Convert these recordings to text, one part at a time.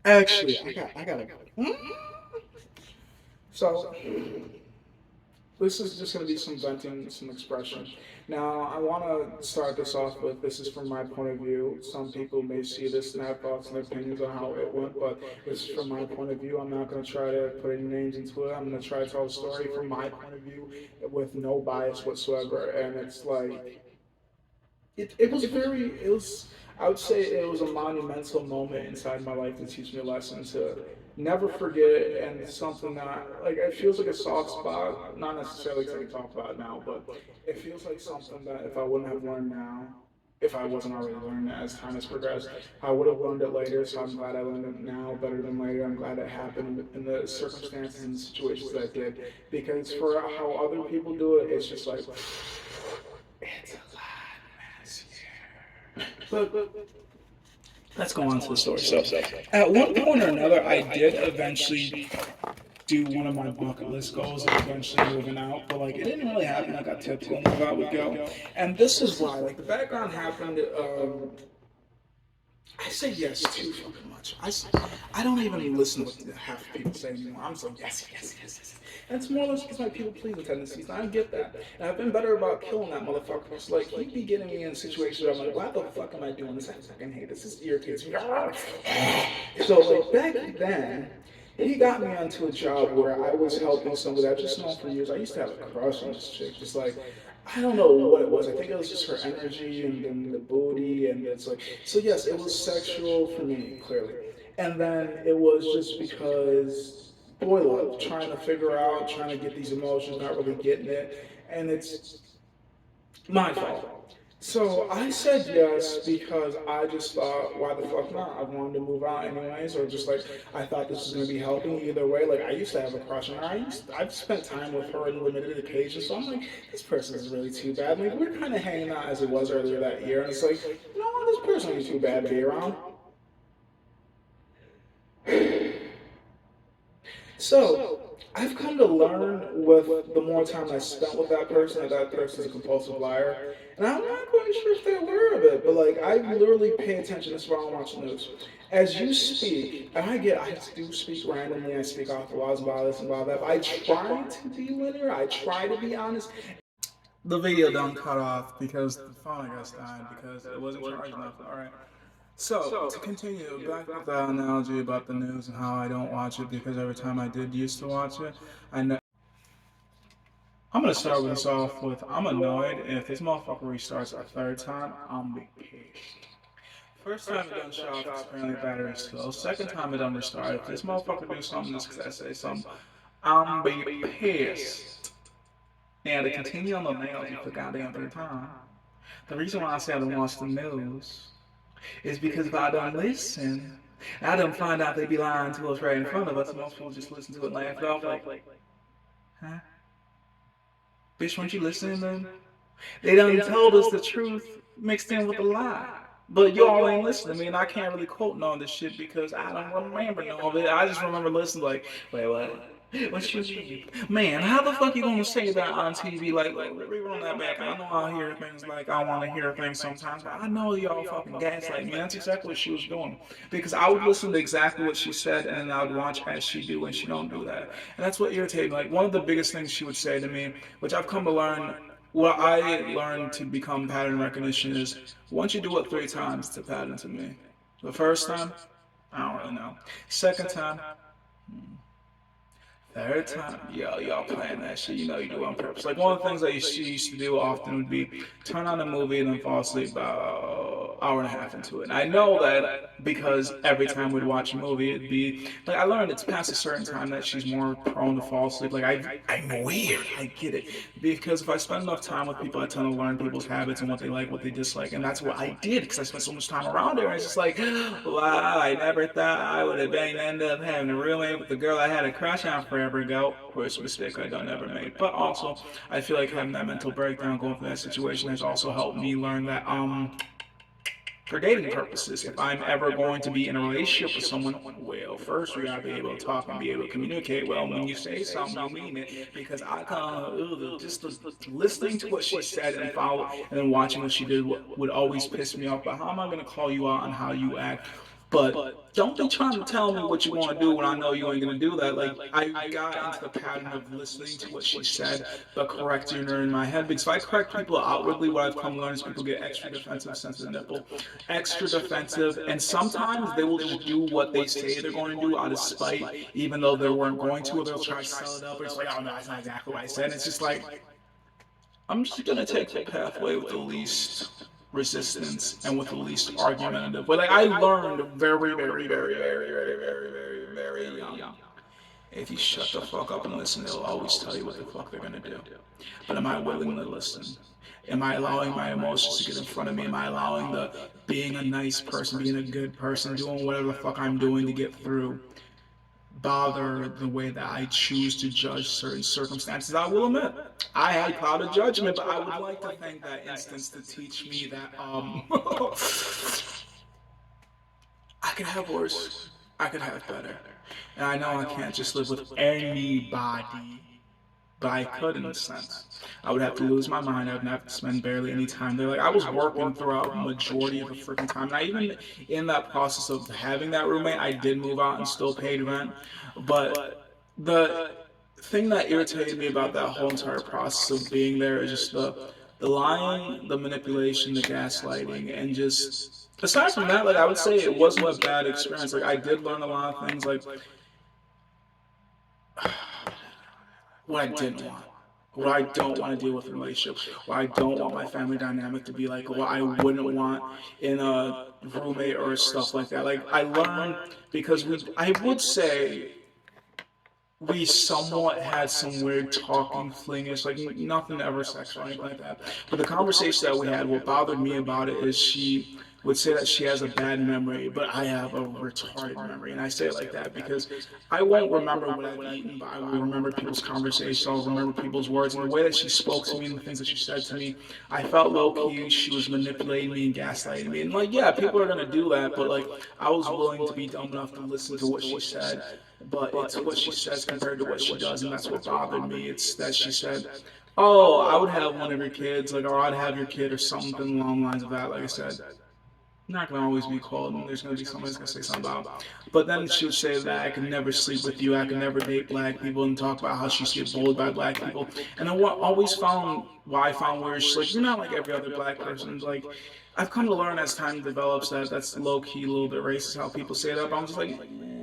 Actually, I gotta go. So, this is just going to be some venting, some expression. Now, I want to start this off with this is from my point of view. Some people may see this and have thoughts and opinions on how it went, but this is from my point of view. I'm not going to try to put any names into it. I'm going to try to tell a story from my point of view with no bias whatsoever. And it's like, it was, I would say it was a monumental moment inside my life to teach me a lesson to never forget it, and something that, like, it feels like a soft spot, not necessarily to talk about now, but it feels like something that if I wouldn't have learned now, if I wasn't already learning it as time has progressed, I would have learned it later. So I'm glad I learned it now better than later. I'm glad it happened in the circumstances and situations that I did, because for how other people do it, it's just like it's a lot messier. But let's go on to the story. So, at one point or another, I did eventually do one of my bucket list goals of eventually moving out, but like it didn't really happen. I got tipped on move out would go, and this is why. Like the background happened. I say yes too fucking much. I don't even listen to what half the people say anymore. I'm so yes, yes, yes, yes. And it's more or less because my people pleasing tendencies. And I get that. And I've been better about killing that motherfucker. It's like he be getting me in situations where I'm like, why the fuck am I doing this? I fucking hate this. This irritates me. So like back then, he got me onto a job where I was helping somebody I just known for years. I used to have a crush on this chick. Just like I don't know what it was. I think it was just her energy and then the booty, and it's like so. Yes, it was sexual for me clearly, and then it was just because boy love, trying to figure out, trying to get these emotions, not really getting it, and it's my fault. So I said yes because I just thought, why the fuck not? I wanted to move out anyways, or just like I thought this was gonna be helping either way. Like I used to have a crush on her. I've spent time with her on limited occasions, so I'm like, this person is really too bad. Like we're kind of hanging out as it was earlier that year, and it's like, you know what, this person ain't too bad to be around. So I've come to learn with the more time I spent with that person's a compulsive liar. And I'm not quite sure if they're aware of it, but like I literally pay attention. This is why I watch the news. As you speak, and I do speak randomly, I speak off the walls about this and about that. But I try to be linear, I try to be honest. The video done cut off because the phone I guess died because it wasn't charged enough. Alright. So, to continue, back with that analogy about the news and how I don't watch it because every time I did used to watch it, I know. I'm gonna start with this off with I'm annoyed if this motherfucker restarts a third time, I'm be pissed. First time it done shut off, it's apparently battery slow. Second time it done restart, if this motherfucker do something just because I say something, I'm be pissed. Now to continue on the analogy for goddamn third time, the reason why I say I don't watch the news is because if I don't listen, I don't find out they be lying to us right in front of us. Most people just listen to it and laugh it off like, huh? Bitch, weren't you listening then? They done told us the truth mixed in with a lie. But y'all ain't listening to me, and I can't really quote none of this shit because I don't remember none of it. I just remember listening like, wait, what? What you mean? Man, how the fuck you gonna say that on TV? Like rerun that back. I know I hear things like I want to hear things sometimes, but I know y'all fucking gaslight me. That's exactly what she was doing. Because I would listen to exactly what she said, and then I would watch as she do, and she don't do that. And that's what irritated me. Like one of the biggest things she would say to me, which I've come to learn what I learned to become pattern recognition is once you do it 3 times, it's a pattern to me. The first time, I don't really know. Second time, third time, yo, y'all playing that shit. You know you do it on purpose. Like one of the things I used to do often would be turn on a movie and then fall asleep about an hour and a half into it. And I know that because every time we'd watch a movie, it'd be like I learned it's past a certain time that she's more prone to fall asleep. Like I'm weird. I get it because if I spend enough time with people, I tend to learn people's habits and what they like, what they dislike, and that's what I did because I spent so much time around her. And it's just like, wow, I never thought I would have been end up having a roommate with the girl I had a crush on forever ago. Which mistake I done never made. But also, I feel like having that mental breakdown going through that situation has also helped me learn that for dating purposes, if I'm ever going to be in a relationship with someone, well, first we gotta be able to talk and be able to communicate well. When you say something, you mean it. Because I kind of just listening to what she said and follow and then watching what she did would always piss me off. But how am I gonna call you out on how you act But don't be trying to tell me what you want to do when I know you ain't gonna do that. Like I got into the pattern of listening to what she said, but correcting her in my head. Because if I correct people outwardly, what I've come to learn is people get extra defensive, sensitive nipple, extra defensive, and sometimes they will just do what they say they're going to do out of spite, even though they weren't going to. Or they'll try to sell it up. Or it's like, oh no, that's not exactly what I said. And it's just like I'm just gonna take the pathway with the least resistance and with the least argumentative. But like I learned very young. If you shut the fuck up and listen, they'll always tell you what the fuck they're gonna do. But am I willing to listen? Am I allowing my emotions to get in front of me? Am I allowing the being a nice person, being a good person, doing whatever the fuck I'm doing to get through? Bother the way that I choose to judge certain circumstances. I will admit, I had clouded judgment, but I would like to thank that instance to teach me that I could have worse, I could have better, and I know I can't just live with anybody. But I could in a sense. I would have to lose my mind. I would have to spend barely any time there. Like I was working throughout majority of the freaking time. And I even in that process of having that roommate, I did move out and still paid rent. But the thing that irritated me about that whole entire process of being there is just the lying, the manipulation, the gaslighting, and just aside from that, like I would say it wasn't a bad experience. Like I did learn a lot of things, like what I didn't want, what I don't want to deal with in a relationship, what I don't want my family dynamic to be like, what I wouldn't want in a roommate or stuff like that. Like I learned because I would say we somewhat had some weird talking flingish, like nothing ever sexual or anything like that. But the conversation that we had, what bothered me about it is she would say that she has a bad memory, but I have a retarded memory. And I say it like that because I won't remember what I've eaten, but I will remember people's conversations, I'll remember people's words. And the way that she spoke to me and the things that she said to me, I felt low key she was manipulating me and gaslighting me. And like, yeah, people are going to do that, but like, I was willing to be dumb enough to listen to what she said. But it's what she says compared to what she does, and that's what bothered me. It's that she said, "Oh, I would have one of your kids, like, or I'd have your kid, or something along the lines of that." Like I said, not gonna always be cold, and there's gonna be somebody that's gonna say something about. But then she would say that I could never sleep with you, I could never date black people, and talk about how she used to get bullied by black people. And then what always found, why I found weird, she's like, you're not like every other black person. Like, I've come to learn as time develops that that's low key, a little bit racist how people say that. But I'm just like,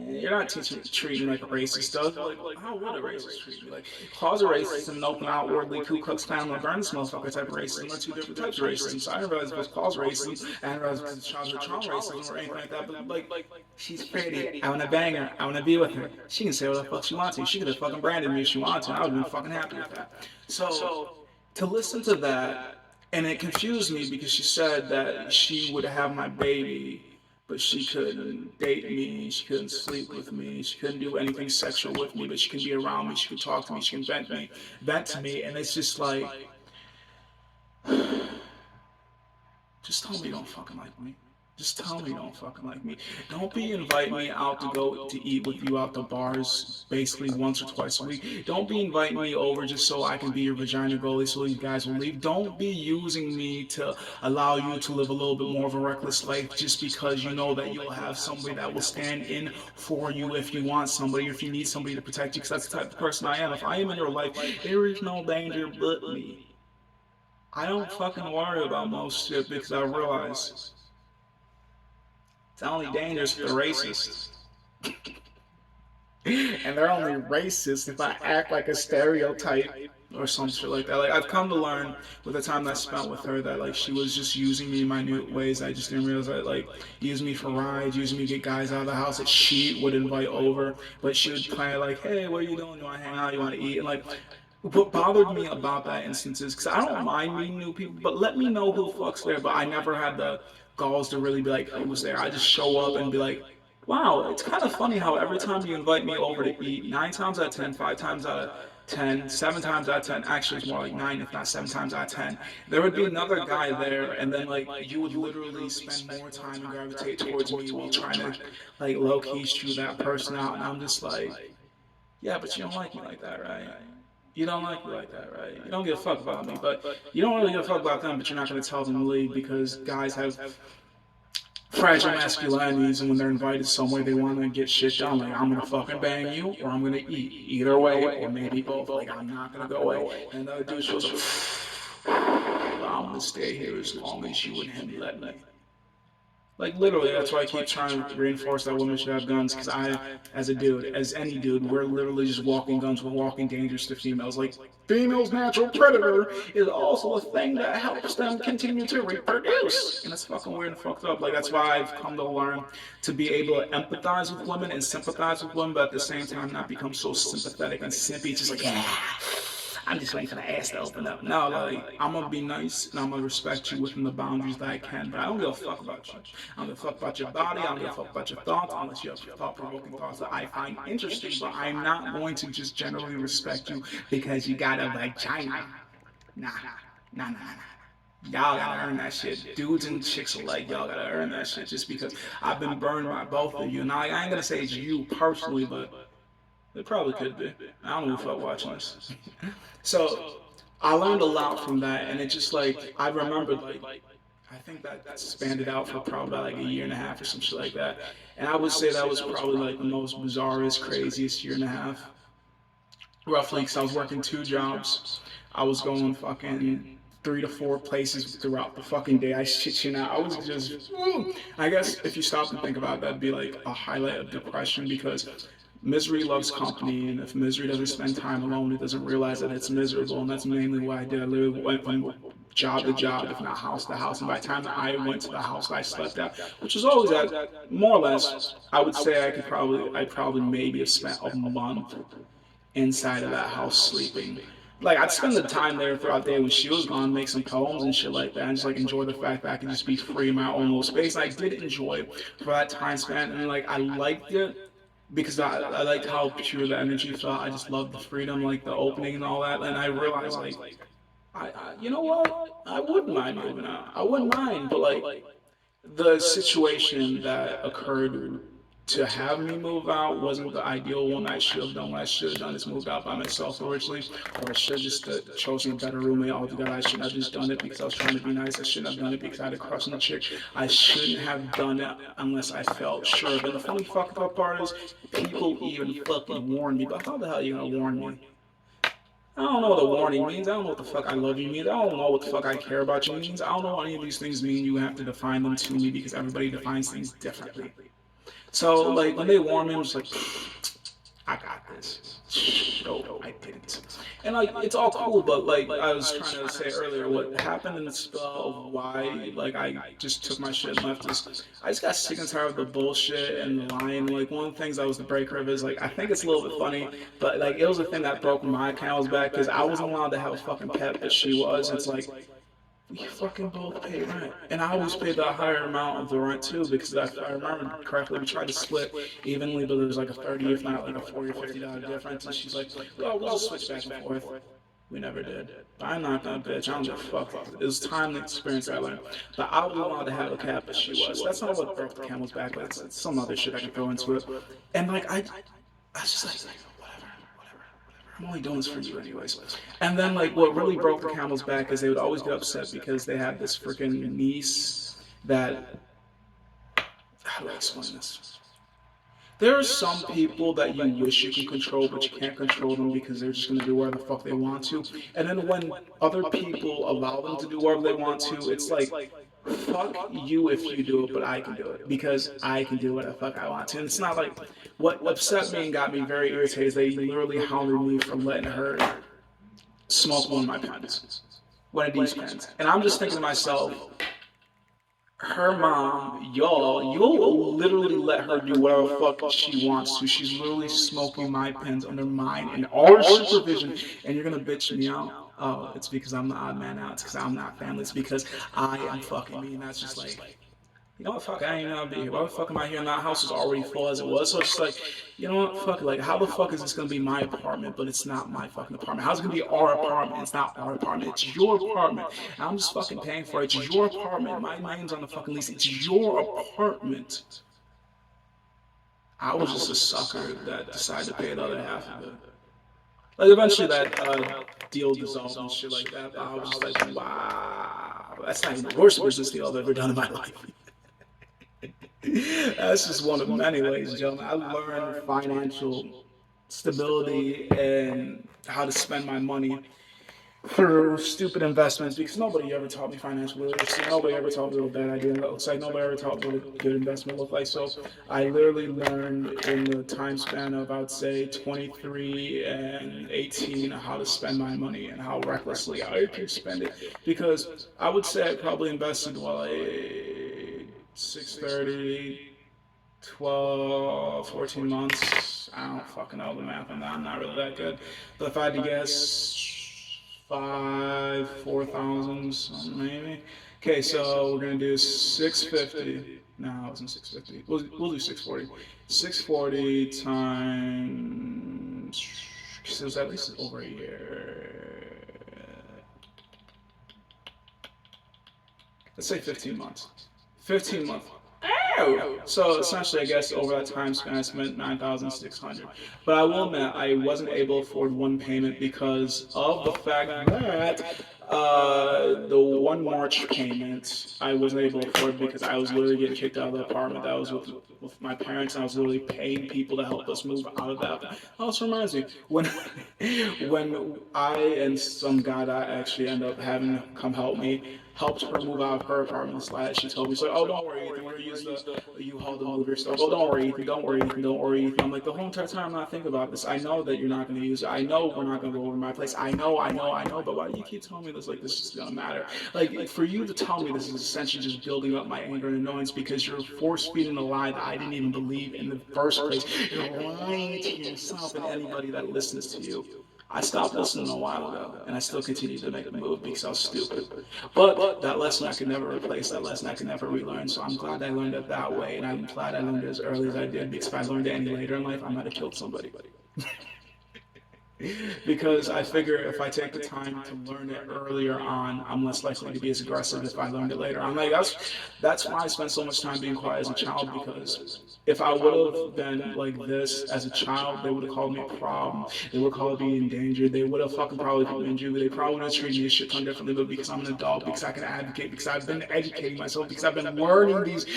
you're not treating like a racist does. Like, how would a racist treat me? Like, cause a racist and open outwardly Ku Klux Klan will burn this motherfucker type of racism are two different types of racism. So I didn't realize it was cause racism, I didn't realize it was childhood trauma racism or anything like that. But like, she's pretty. I wanna bang her. I wanna be with her. She can say what the fuck she wants to. She could have fucking branded me if she wanted to. And I would have been fucking happy with that. So to listen to that, and it confused me because she said that she would have my baby, but she couldn't date me, she couldn't sleep with me, she couldn't do anything sexual with me, but she can be around me, she can talk to me, she can vent to me, and it's just like, just tell me you don't fucking like me. Just tell me you don't fucking like me. Don't be inviting me out to go to eat with you out the bars basically once or twice a week. Don't be inviting me over just so I can be your vagina goalie so you guys will leave. Don't be using me to allow you to live a little bit more of a reckless life just because you know that you'll have somebody that will stand in for you if you want somebody or if you need somebody to protect you, because that's the type of person I am. If I am in your life, there is no danger but me. I don't fucking worry about most shit because I realize it's only dangerous for the racist. And they're only racist if I act like a stereotype or some shit like that. Like I've come to learn with the time that I spent with her that like she was just using me in minute ways. I just didn't realize that like using me for rides, using me to get guys out of the house that she would invite over, but she would play like, hey, what are you doing? You want to hang out? You want to eat? And like what bothered me about that instance is because I don't mind meeting new people, but let me know who the fuck's there. But I never had the galls to really be like, who was there? I just show up and be like, wow, it's kind of funny how every time you invite me over to eat, 9 times out of 10, 5 times out of 10, 7 times out of 10, actually it's more like 9 if not 7 times out of 10, there would be another guy there, and then like you would literally spend more time and gravitate towards me while trying to like low-key chew that person out, and I'm just like, yeah, but you don't like me like that, right? You don't like me like that, right? You don't give a fuck about me, but you don't really give a fuck about them, but you're not going to tell them to leave because guys have fragile masculinities, and when they're invited somewhere, they want to get shit done. Like, I'm gonna fucking bang you, or I'm gonna eat. Either way, or maybe both. Like, I'm not gonna go away. And the other dude shows up, I'm gonna stay here as long as you and him let me. Like, literally, that's why I keep trying to reinforce that women should have guns, because as a dude, as any dude, we're literally just walking guns, we're walking dangers to females. Like, females' natural predator is also a thing that helps them continue to reproduce. And that's fucking weird and fucked up. Like, that's why I've come to learn to be able to empathize with women and sympathize with women, but at the same time not become so sympathetic and simpy, just like, yeah, I'm just waiting for the ass to open up. No, like, I'm gonna be nice and I'm gonna respect you within the boundaries that I can, but I don't give a fuck about you. I don't give a fuck about your body, I don't give a fuck about your thoughts, unless you have thought-provoking thoughts that I find interesting, but I'm not going to just generally respect you because you got a vagina. Nah, nah, nah, nah. Y'all gotta earn that shit. Dudes and chicks alike, y'all gotta earn that shit just because I've been burned by both of you. Now, I ain't gonna say it's you personally, but it probably could be. I don't know if I'm watching this. So I learned a lot from that, and it just like I remembered like I think that spanned out for probably like a year and a half or some shit like that. And I would say that was probably like the most bizarrest, craziest year and a half, roughly, because I was working 2 jobs. I was going fucking 3 to 4 places throughout the fucking day. I shit you not. I was just, I guess if you stop and think about it, that'd be like a highlight of depression because misery loves company, and if misery doesn't spend time alone, it doesn't realize that it's miserable, and that's mainly what I did. I literally went from job to job, if not house to house, and by the time that I went to the house that I slept at, which was always at, more or less, I would say I probably maybe have spent a month inside of that house sleeping. Like, I'd spend the time there throughout the day when she was gone, make some poems and shit like that, and just like enjoy the fact that I could just be free in my own little space. And I did enjoy it for that time span, and like I liked it because I liked how pure the energy felt. I just loved the freedom, like the opening and all that. And I realized, like, you know what? I wouldn't mind moving out. I wouldn't mind, but like the situation that occurred to have me move out wasn't the ideal one. I should have done what I should have done is moved out by myself originally, or I should have just chosen a better roommate altogether. I shouldn't have just done it because I was trying to be nice. I shouldn't have done it because I had a crush on the chick. I shouldn't have done it unless I felt sure. But the funny fucked up part is, people even fucking warn me. But how the hell are you gonna warn me? I don't know what a warning means. I don't know what the fuck I love you means. I don't know what the fuck I care about you means. I don't know what any of these things mean. You have to define them to me because everybody defines things differently. So, like, when they warn me, I'm just like, I got this. No, I didn't. And, like, it's all cool, but, like, I was trying to say earlier, what happened in the spell of why, like, I just took my shit and left is, I just got sick and tired of the bullshit and the lying. Like, one of the things that was the breaker of is, like, I think it's a little bit funny, but, like, it was a thing that broke my camel's back because I wasn't allowed to have a fucking pet, but she was. It's like, we fucking both pay rent. And I always paid the higher amount of the rent too, because if I remember correctly, we tried to split evenly, but there was like a 30, if not like a 40 or $50 difference. And she's like, well, we'll just switch back and forth. We never did. But I'm not that bitch. I don't give a fuck. It was time and experience I learned. But I was allowed to have a cat, but she was. That's not what broke the camel's back. It's some other shit I can throw into it. And like, I was just like, I'm only doing this for you anyways. And then like what really broke the camel's back is they would always get upset because they had this freaking niece that, how do I explain this? There are some people that you wish you could control, but you can't control them because they're just gonna do whatever the fuck they want to. And then when other people allow them to do whatever they want to, it's like, fuck you if you do it, but I can do it because I can do whatever the fuck I want to. And it's not like, what upset me and got me very irritated is they literally hounded me from letting her smoke one of my pens, one of these pens. And I'm just thinking to myself, her mom, you'll literally let her do whatever the fuck she wants to. She's literally smoking my pens under mine and our supervision, and you're gonna bitch me out. Oh, it's because I'm the odd man out. It's because I'm not family. It's because I am fucking me, and that's just like, you know what, fuck, I ain't gonna be here. Why the fuck am I here? And that house is already full as it was. So it's just like, you know what, fuck, like, how the fuck is this gonna be my apartment, but it's not my fucking apartment? How's it gonna be our apartment? It's not our apartment. It's your apartment. And I'm just fucking paying for it. It's your apartment. My name's on the fucking lease. It's your apartment. I was just a sucker that decided to pay the other half of it. Like, eventually that deal dissolved and shit like that, but I was just like, wow, that's not even the worst business deal I've ever done in my life. That's just one of many, ladies and gentlemen. I learned financial stability and how to spend my money through stupid investments because nobody ever taught me financial literacy. Nobody ever taught me what a bad idea looks like. Nobody ever taught me what a good investment looks like. So I literally learned in the time span of, I would say, 23 and 18 how to spend my money and how recklessly I can spend it. Because I would say I probably invested, well, 630, 12, 14 months. I don't fucking know the math on that. I'm not really that good. But if I had to guess, 4,000, something maybe. Okay, so we're gonna do 650. No, it wasn't 650. We'll do 640. 640 times. So it was at least over a year. Let's say 15 months. 15 months. Oh! So essentially, I guess over that time span, I spent 9,600. But I will admit, I wasn't able to afford one payment because of the fact that the one March payment I wasn't able to afford because I was literally getting kicked out of the apartment that I was with my parents, and I was literally paying people to help us move out of that. Also reminds me when when I and some guy that I actually end up having come help me helped her move out of her apartment slash she told me, so, oh, don't worry, Ethan, we're gonna use the U-Haul to move your stuff. Oh, don't worry, Ethan, don't worry, Ethan, don't worry, Ethan. I'm like, the whole entire time I'm not thinking about this. I know that you're not gonna use it. I know we're not gonna go over my place. I know, but why do you keep telling me this like this is gonna matter? Like, for you to tell me this is essentially just building up my anger and annoyance because you're force feeding a lie that I didn't even believe in the first place. You're lying to yourself and anybody that listens to you. I stopped listening a while ago, and I still continue to make a move because I was stupid. But that lesson I could never replace, that lesson I could never relearn, so I'm glad I learned it that way, and I'm glad I learned it as early as I did, because if I learned it any later in life, I might have killed somebody. Because I figure if I take the time to learn it earlier on, I'm less likely to be as aggressive if I learned it later. I'm like, that's why I spent so much time being quiet as a child, because if I would have been like this as a child, they would have called me a problem. They would have called me endangered. They would have fucking probably put me in juvenile. They probably would have treated me a shit ton differently, but because I'm an adult, because I can advocate, because I've been educating myself, because I've been learning these,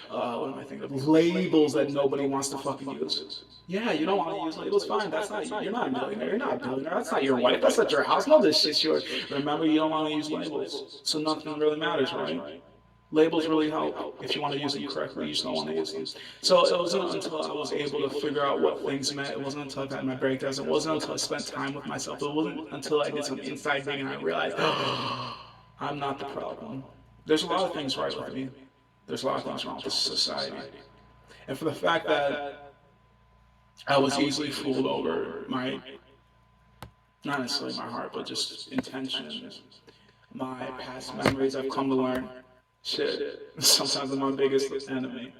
what am I thinking of, labels that nobody wants to fucking use. Yeah, you don't want to use labels, fine. That's not you. You're not a millionaire. You're not a billionaire. That's not your wife. That's not your house. No, this shit's yours. Remember, you don't want to use labels, so nothing really matters, right? Labels really help if you want to use them correctly. You just don't want to use them. So it wasn't until I was able to figure out what things meant. It wasn't until I had my breakdowns. It wasn't until I spent time with myself. It wasn't until I did some inside digging and I realized, oh, I'm not the problem. There's a lot of things right with me. There's a lot of things wrong with society. And for the fact that I was easily fooled over my, not necessarily my heart, but just intentions, my past memories. I've come to learn, shit, sometimes I'm my biggest enemy.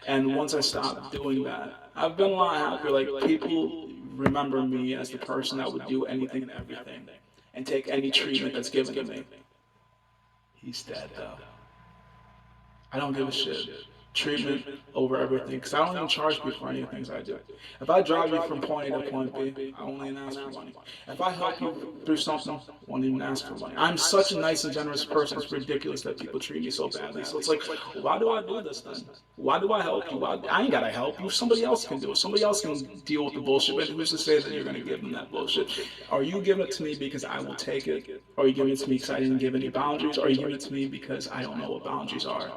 And once I stopped doing that, I've been a lot happier. Like, people remember me as the person that would do anything and everything and take any treatment that's given to me. He's dead, though. I don't give a shit. Treatment over everything, because I don't even charge people for any of the things I do. If I drive you from point A to point B, I won't even ask for money. If I help you through something, I won't even ask for money. I'm such a nice and generous person, it's ridiculous that people treat me so badly. So it's like, why do I do this then? Why do I help you? I ain't gotta help you. Somebody else can do it. Somebody else can deal with the bullshit. But who's to say that you're gonna give them that bullshit? Are you giving it to me because I will take it? Or are you giving it to me because I didn't give any boundaries? Or are you giving it to me because I don't know what boundaries are?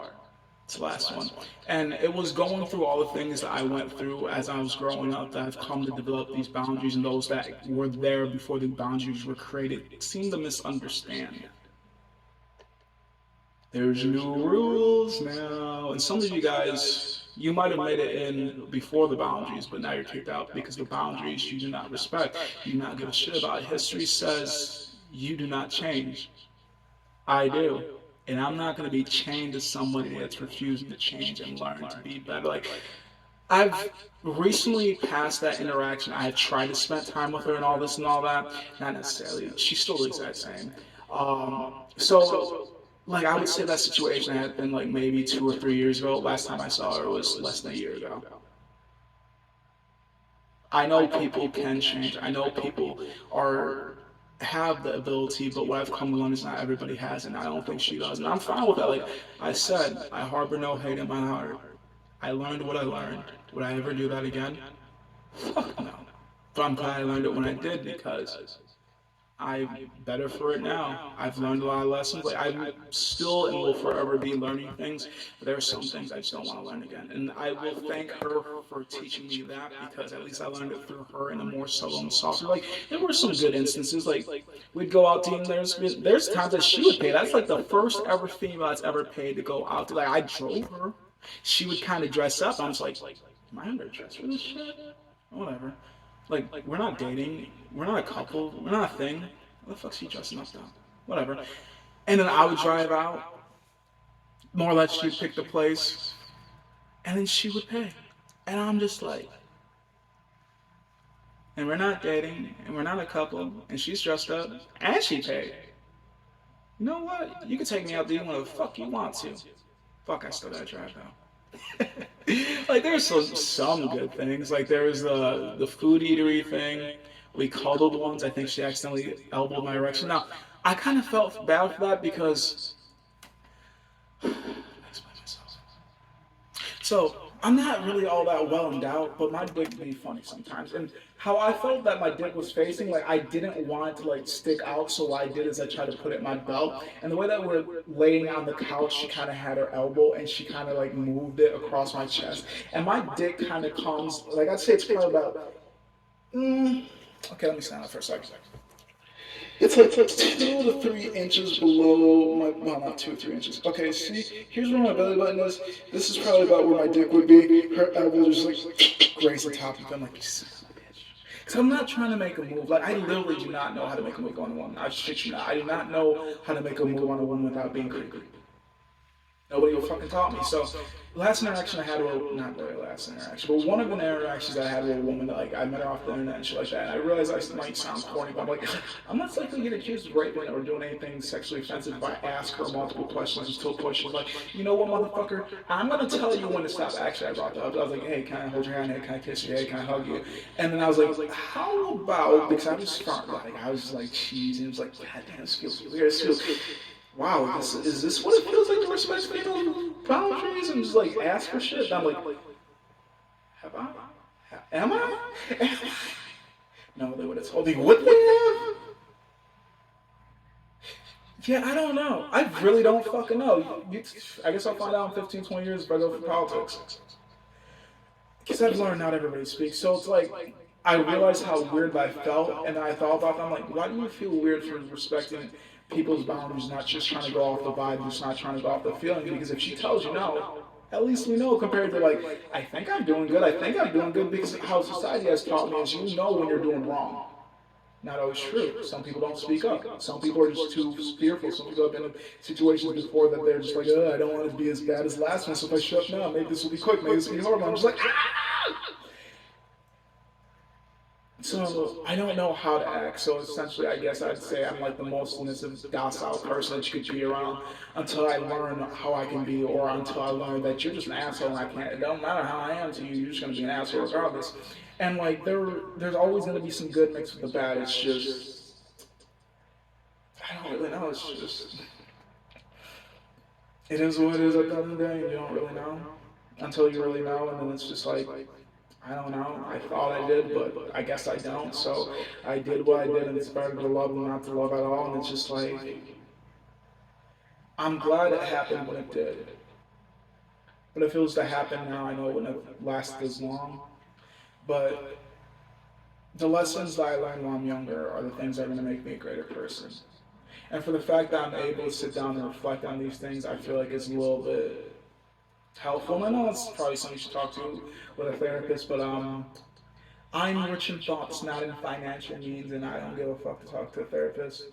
It's the last one. And it was going through all the things that I went through as I was growing up that I've come to develop these boundaries, and those that were there before the boundaries were created seem to misunderstand. There's new rules now. And some of you guys, you might have made it in before the boundaries, but now you're kicked out because the boundaries you do not respect, you do not give a shit about. History says you do not change. I do. And I'm not going to be chained to somebody that's refusing to change and learn to be better. Like, I've recently passed that interaction. I had tried to spend time with her and all this and all that. Not necessarily. She's still the exact same. So, like, I would say that situation had been like maybe 2 or 3 years ago. Last time I saw her was less than a year ago. I know people can change. I know people are have the ability, but what I've come to learn is not everybody has, and I don't think she does. And I'm fine with that. Like I said, I harbor no hate in my heart. I learned what I learned. Would I ever do that again? Fuck no. But I'm glad I learned it when I did because I'm better for it now. I've learned a lot of lessons. Like I'm still and will forever be learning things, but there are some things I just don't want to learn again. And I will thank her for teaching me that because at least I learned it through her in a more subtle and softer. Like there were some good instances. Like we'd go out to eat, and there's times that she would pay. That's like the first ever female that's ever paid to go out to. Like I drove her. She would kind of dress up. I'm just like, am I underdressed for this shit? Whatever. Like, we're not dating. We're not a couple. We're not a thing. What the fuck's she dressing up though? Whatever. And then I would drive out. More or less, she'd pick the place. And then she would pay. And I'm just like, and we're not dating. And we're not a couple. And she's dressed up. And she paid. You know what? You can take me out to eat whatever the fuck you want to. Fuck, I still gotta drive though. Like there's some good things. Like there was the food eatery thing. We cuddled once. I think she accidentally elbowed my erection. Now I kind of felt bad for that because so I'm not really all that well endowed, but my dick be funny sometimes. And how I felt that my dick was facing, like I didn't want it to like stick out, so what I did is I tried to put it in my belt. And the way that we're laying on the couch, she kind of had her elbow and she kind of like moved it across my chest. And my dick kind of comes, like I'd say it's probably about, okay, let me stand up for a second. It's like 2 to 3 inches below my, well, not 2 or 3 inches. Okay, see, here's where my belly button is. This is probably about where my dick would be. Her elbow just like graze the top of it. I'm like, you son of a bitch. Because I'm not trying to make a move. Like, I literally do not know how to make a move on a woman. I shit you not. I do not know how to make a move on a woman without being creepy. Nobody will fucking taught me. So, last interaction I had with, not really last interaction, but one of the interactions I had with a woman, like, I met her off the internet and shit like that, and I realized I might sound corny, but I'm like, I'm not likely to get accused of raping or doing anything sexually offensive if I ask her multiple questions until she's like, you know what, motherfucker, I'm gonna tell you when to stop. Actually, I brought that up. I was like, hey, can I hold your hand? Hey, can I kiss you? Hey, can I hug you? And then I was like, how about, because I was smart, like, I was just like, cheesy, and it was like, god damn, this feels weird, this feels, wow, is this what it feels like to respect female boundaries and just like ask for shit? And I'm like, have I? Am I? No, they would have told me, would they have? Yeah, I don't know. I really don't fucking know. I guess I'll find out in 15, 20 years if I go for politics. Because I've learned not everybody speaks. So it's like, I realized how weird I felt, and I thought about that. I'm like, why do you feel weird for respecting people's boundaries, not just trying to go off the vibe, just not trying to go off the feeling? Because if she tells you no, at least we know compared to like, I think I'm doing good, I think I'm doing good, because how society has taught me is you know when you're doing wrong. Not always true. Some people don't speak up. Some people are just too fearful. Some people have been in situations before that they're just like, I don't want to be as bad as the last one, so if I shut up now, maybe this will be quick, maybe this will be horrible. I'm just like, ah! So I don't know how to act. So essentially, I guess I'd say I'm like the most submissive, docile person that you could be around until I learn how I can be, or until I learn that you're just an asshole and I can't. It don't matter how I am to you. You're just gonna be an asshole regardless. And like there's always gonna be some good mixed with the bad. It's just I don't really know. It's just it is what it is at the end of the day. You don't really know until you really know, and then it's just like. I don't know. I thought I did, but I guess I don't. So I did what I did, and it's better to love than not to love at all. And it's just like, I'm glad it happened when it did. But if it was to happen now, I know it wouldn't have lasted as long. But the lessons that I learned when I'm younger are the things that are going to make me a greater person. And for the fact that I'm able to sit down and reflect on these things, I feel like it's a little bit helpful. And I know it's probably something you should talk to with a therapist, but I'm rich in thoughts, not in financial means, and I don't give a fuck to talk to a therapist.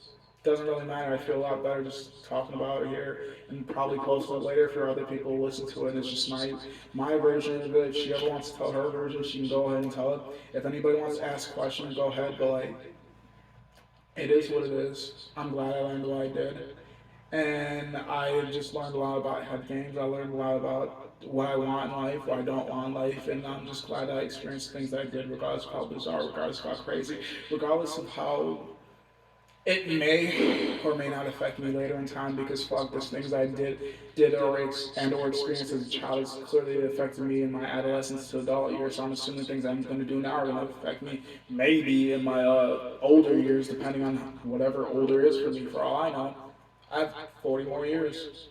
Doesn't really matter. I feel a lot better just talking about it here, and probably post it later for other people to listen to it. And it's just my version of it. If she ever wants to tell her version, she can go ahead and tell it. If anybody wants to ask questions, go ahead. But like, it is what it is. I'm glad I learned what I did. And I just learned a lot about head games. I learned a lot about what I want in life, what I don't want in life, and I'm just glad I experienced things that I did, regardless of how bizarre, regardless of how crazy, regardless of how It may or may not affect me later in time because fuck, there's things I did or experienced as a child has clearly affected me in my adolescence to adult years. So I'm assuming things I'm going to do now are going to affect me maybe in my older years, depending on whatever older is for me. For all I know, I have 40 more years.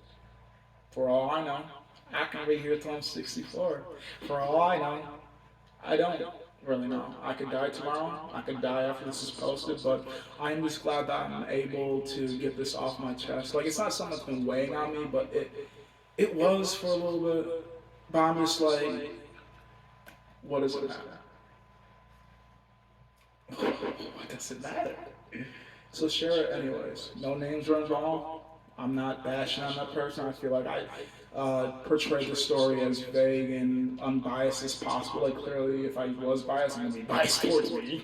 For all I know, I can be here till I'm 64. For all I know, I don't really know. I could die tomorrow. I could die after this is posted, but I'm just glad that I'm able to get this off my chest. Like it's not something that's been weighing on me, but it was for a little bit. But I'm just like, what does it matter? What does it matter? So share it anyways. No names are involved. I'm not bashing on that person. I feel like I portrayed the story as vague and unbiased as possible. Like clearly, if I was biased, I'm gonna be biased towards me.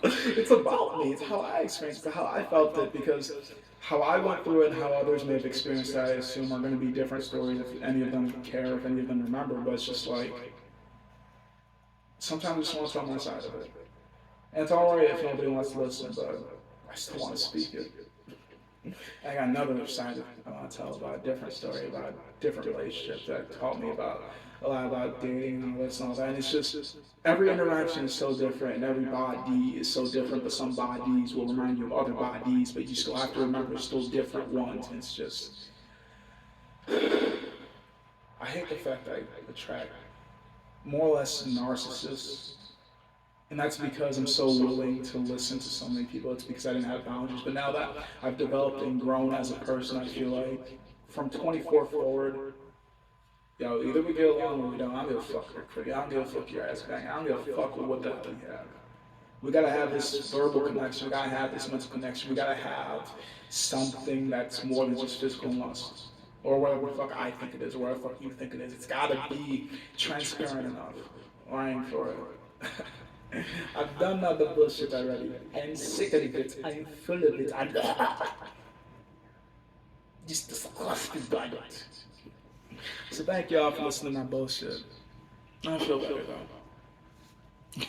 It's about me. It's how I experienced it, how I felt it, because how I went through it and how others may have experienced it, I assume are going to be different stories if any of them care, if any of them remember. But it's just like sometimes I just want to tell my side of it. And it's alright if nobody wants to listen, but I still want to speak it. I got another side I want to tell about a different story, about different relationships that taught me about a lot about dating and all this and all that. And it's just every interaction is so different, and every body is so different. But some bodies will remind you of other bodies, but you still have to remember it's still different ones. And it's just I hate the fact that I attract more or less narcissists. And that's because I'm so willing to listen to so many people. It's because I didn't have boundaries. But now that I've developed and grown as a person, I feel like from 24 forward, yo, either we get along or we don't. I don't give a fuck your critic. I don't give a fuck your ass bang. I don't give a fuck with what the hell you have. We gotta have this verbal connection. We gotta have this mental connection. We gotta have something that's more than just physical lust. Or whatever the fuck I think it is, or whatever the fuck you think it is. It's gotta be transparent enough. Or I ain't for it. I've done all the bullshit already. I'm sick of it. I'm full of it. I'm just disgusted by it. So thank y'all for listening to my bullshit. I feel better though.